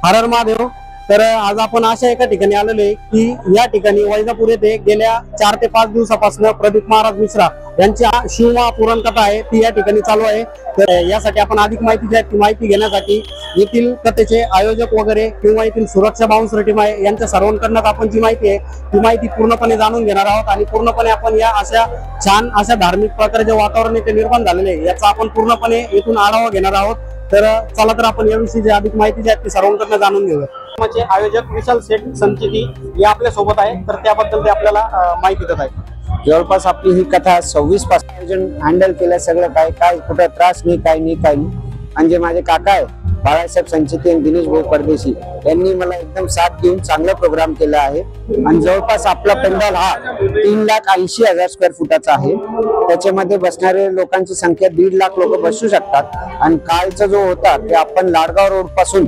हर हर महादेव। तर आज आपण अशा एका ठिकाणी आलेलो आहे की या ठिकाणी वैजापूर येथे गेल्या 4 ते 5 दिवसापासून प्रदीप महाराज मिश्रा यांची शिवमा पुराण कथा आहे ती या ठिकाणी चालू आहे। तर यासाठी आपण अधिक माहिती घेण्यासाठी येथील कथेचे आयोजक वगैरे किंवा येथील सुरक्षा बाउन्सर टीम आहे यांच्या सर्वांकडून आपण जी माहिती आहे ती माहिती पूर्णपणे जाणून घेणार आहोत आणि पूर्णपणे आपण या अशा छान अशा धार्मिक प्रकारे जे वातावरण इथे निर्माण झालेले आहे याचा आपण पूर्णपणे येथून आढावा घेणार आहोत। तर चला तर आपण याविषयी जी अधिक माहिती जी आहे ती सर्वांकडून जाणून घेऊया। माझे आयोजक विशाल सेठ संचिती हे आपल्या सोबत आहे तर त्याबद्दल ते आपल्याला माहिती देत आहेत। जवळपास आपली ही कथा 26 पासून आयोजन हँडल केलं सगळं काय कुठं त्रास नाही काही नाही आणि जे माझे काका आहे बाळासाहेब संचिती आणि दिनेश भाऊ परदेशी यांनी मला एकदम साथ देऊन चांगला प्रोग्राम केला आहे आणि जवळपास आपला पंडाल हा 3,80,000 स्क्वेअर फुटाचा आहे। त्याच्यामध्ये बसणारे लोकांची संख्या 1.5 लाख लोक बसू शकतात आणि कालचा जो होता ते आपण लाडगाव रोड पासून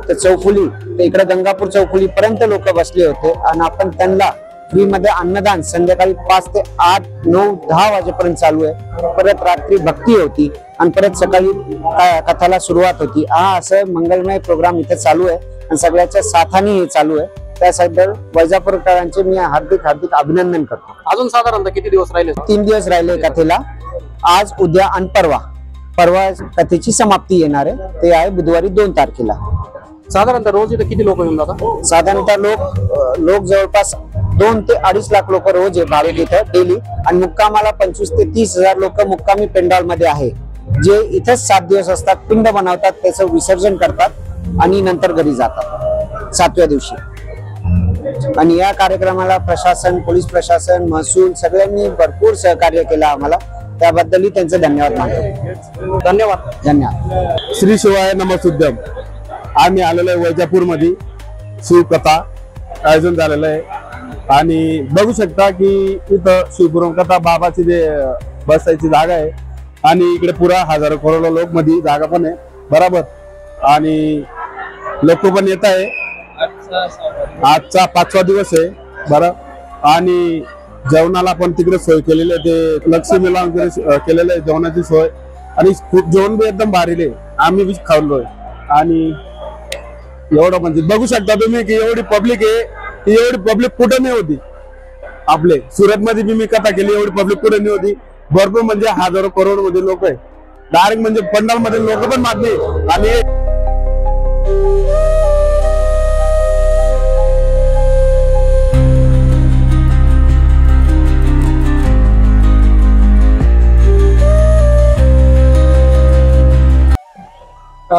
ते चौफुली ते इकडे गंगापूर चौफुली पर्यंत लोक बसले होते आणि आपण त्यांना फ्री मध्ये अन्नदान संध्याकाळी 5 ते 8, 9, 10 वाजेपर्यंत चालू आहे। परत रात्री भक्ती होती आणि परत सकाळी कथाला सुरुवात होती। हा असं मंगलमय प्रोग्राम इथे चालू आहे आणि सगळ्याच्या साथाने हे चालू आहे। त्यासाठी वैजापूरकरांचे मी हार्दिक अभिनंदन करतो। अजून साधारणतः किती दिवस राहिले? 3 दिवस राहिले कथेला। आज उद्या आणि परवा कथेची समाप्ती येणार आहे ते आहे बुधवारी 2 तारखेला। साधारणतः रोज इथे किती लोक येऊन जातात? साधारणतः लोक जवळपास 2 ते 2.5 लाख लोक रोज आहे भाविक इथं डेली आणि मुक्कामाला 25 ते 30,000 लोक मुक्कामी पेंडॉल मध्ये आहे जे इथेच 7 दिवस असतात। पिंड बनवतात त्याचं विसर्जन करतात आणि नंतर घरी जातात 7व्या दिवशी। आणि या कार्यक्रमाला प्रशासन पोलीस प्रशासन महसूल सगळ्यांनी भरपूर सहकार्य केलं आम्हाला त्याबद्दलही त्यांचे धन्यवाद मानतो। धन्यवाद। श्री शिवाय नमस्तुभ्यम। आम्ही आलेलो आहे वैजापूर मध्ये शिवकथा आयोजन झालेलं आहे आणि बघू शकता की इथं शिवपुराण कथा बाबाची जे बसायची जागा आहे आणि इकडे पुरा हजारो करोडो लोक मध्ये जागा पण आहे बरोबर आणि लोक पण येत आहे। आजचा 5वा दिवस आहे बरं आणि जेवणाला पण तिकडे सोय केलेली आहे ते लक्ष्मीला केलेलं आहे जेवणाची सोय आणि खूप जेवण बी एकदम भारी आहे। आम्ही बी खाल्लोय आणि एवढं म्हणजे बघू शकता तुम्ही की एवढी पब्लिक आहे की एवढी पब्लिक कुठं नाही होती। आपले सुरत मध्ये बी मी कथा केली एवढी पब्लिक कुठे नाही होती। भरपूर म्हणजे हजारो करोड मध्ये लोक आहे डायरेक्ट म्हणजे पंडाल मध्ये लोक पण मागले आणि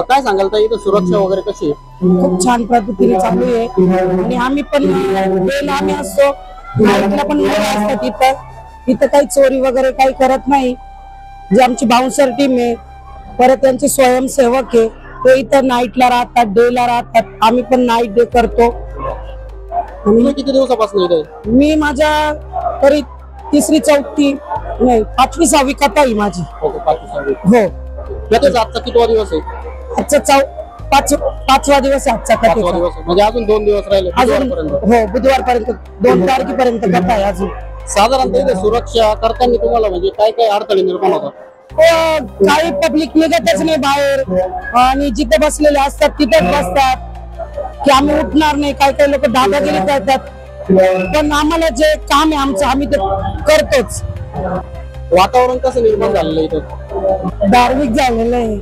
काय सांगाल तर इथं सुरक्षा वगैरे कशी आहे? खूप छान पद्धतीने चालू आहे आणि आम्ही पण आम्ही असतो नाईटला पण असतात इथं काही चोरी वगैरे काही करत नाही। जे आमची बाउन्सर टीम आहे परत त्यांचे स्वयंसेवक आहे ते इथं नाईटला राहतात डेला राहतात। आम्ही पण नाईट डे करतो। किती दिवसापासून इथे? मी माझ्या तरी 3री 4थी नाही 5वी 6वी कथा आहे माझी। हो आजचा कितवा दिवस आहे? आजचा 5वा दिवस आहे आजचा कथेचा। म्हणजे अजून 2 दिवस राहिले हो बुधवारपर्यंत 2 तारखेपर्यंत कथा आहे अजून। साधारणतः इथे सुरक्षा करताना तुम्हाला म्हणजे काय अडथळे निर्माण होतात? काही पब्लिक निघतच नाही बाहेर आणि जिथे बसलेले असतात तिथेच बसतात की आम्ही उठणार नाही। काही लोक दादागिरी करतात पण आम्हाला जे काम आहे आमचं आम्ही ते करतोच। वातावरण कसं निर्माण झालेलं इथं? धार्मिक झालेलं आहे।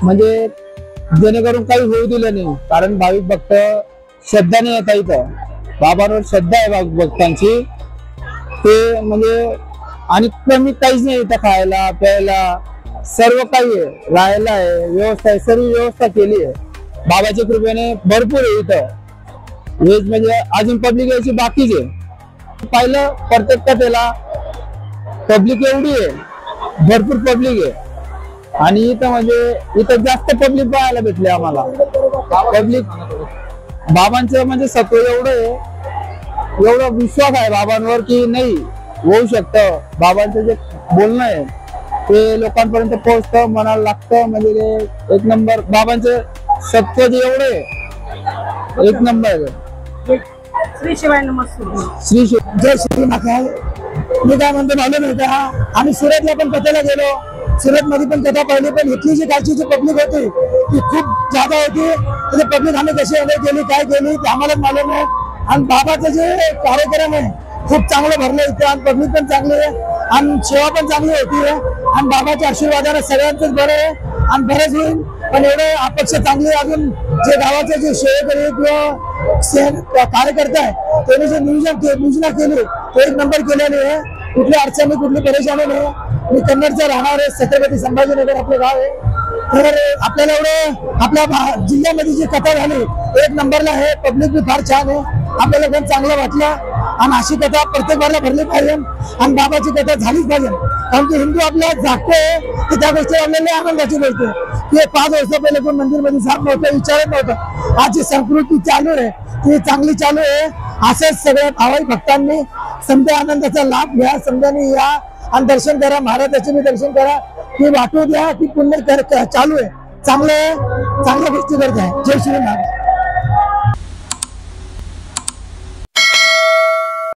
म्हणजे जेणेकरून काही होऊ दिलं नाही कारण भाविक भक्त श्रद्धाने येतात इथं बाबांवर श्रद्धा आहे भाविक भक्तांची ते म्हणजे आणि कमी काहीच नाही इथं खायला प्यायला सर्व काही आहे राहायला आहे व्यवस्था आहे सर्व व्यवस्था केली आहे बाबाच्या कृपेने भरपूर आहे इथं। वेज म्हणजे अजून पब्लिक यायची बाकीच आहे। पाहिलं प्रत्येक कथेला पब्लिक एवढी आहे भरपूर पब्लिक आहे आणि इथं म्हणजे इथं जास्त पब्लिक पाहायला भेटले आम्हाला। पब्लिक बाबांचं म्हणजे सत्व एवढं आहे एवढा विश्वास आहे बाबांवर की नाही होऊ शकतं. बाबांचं जे बोलणं आहे ते लोकांपर्यंत पोहोचतं, मनाला लागतं. म्हणजे ते एक नंबर बाबांचे सत्य जे एवढे एक नंबर. श्री शिवाय नमस्कार. श्री जय श्री महाकाल. मी काय म्हणतो मालूम आहे का, आम्ही सुरतला पण कथेला गेलो, सुरत मध्ये पण कथा पाहिली, पण इथली जी कालची जी पब्लिक होती ती खूप जादा होती. ते पब्लिक आम्ही कशी एन्जॉय केली काय केली ते आम्हालाच मालूम आहे. आणि बाबाचं जे कार्यक्रम आहे खूप चांगलं भरलं इथे, आणि पब्लिक पण चांगली आहे आणि सेवा पण चांगली होती आहे. आणि बाबाच्या आशीर्वादाने सगळ्यांचंच बरं आहे आणि बरंच होईल. पण एवढे अपक्ष चांगले अजून जे गावाचे जे सेवेकरी किंवा कार्यकर्ते आहे त्यांनी जे नियोजन केली ते एक नंबर केलेले आहे. कुठली अडचणी कुठली परेशानी नाही. मी कन्नडचा राहणार आहे, छत्रपती संभाजीनगर आपलं गाव आहे. तर आपल्याला एवढं आपल्या जिल्ह्यामध्ये जी कथा झाली एक नंबरला आहे. पब्लिक बी फार छान आहे, आपल्याला पण चांगलं वाटलं. आणि अशी कथा प्रत्येक बारला भरली पाहिजे आणि बाबाची कथा झालीच पाहिजे. कारण की हिंदू आपल्या जागतोय की त्या गोष्टी आपल्याला आनंदाची मिळते की 5 वर्ष पहिले कोण मंदिरमध्ये जात नव्हतं, विचारत नव्हतं. आज जी संस्कृती चालू आहे ती चांगली चालू आहे. असंच सगळ्या भाविक भक्तांनी समजा आनंदाचा लाभ घ्या, समजाने या आणि दर्शन करा, महाराजाचे मी दर्शन करा. की वाटू द्या की पुण्य चालू आहे, चांगल्या गोष्टी करत आहे. जय श्री महाराज.